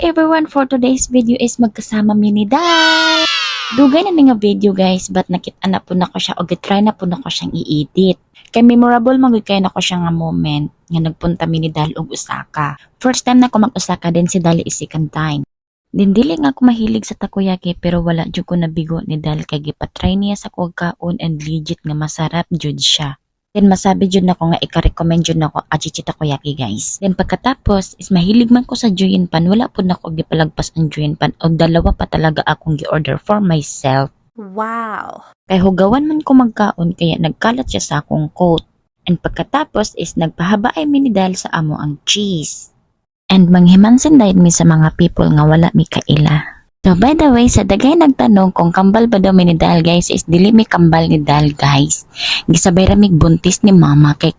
everyone, for today's video is magkasama mi ni Dal. Dugay na nga video guys, but nakita na po na ko siya o gitry na po na ko siyang i-edit. Kay memorable magud kay na ko siya nga moment nga nagpunta mi ni Dal og Osaka. First time na ko mag-Osaka din si Dal is second time. Din dili nga ako mahilig sa takoyaki pero wala jud ko nabigo ni Dal kay gipatry niya sa kog kaon and legit nga masarap jud siya. Then masabi jud nako nga ika-recommend jud nako achichi takoyaki guys. Then pagkatapos is mahilig man ko sa Juyin Pan, wala pud nako gipalagpas ang Juyin Pan og dalawa pa talaga akong gi-order for myself. Wow! Kay hugawan man ko magkaon kaya nagkalat siya sa akong coat. And pagkatapos is nagpahabaay mi ni Dal sa amo ang cheese. And manghimansin dahil mi sa mga people nga wala mi kaila. So by the way, sa dagay nagtanong kung kambal ba daw mi ni Dal guys is dili mi kambal ni Dal guys. Gisabay ra mig buntis ni mama kay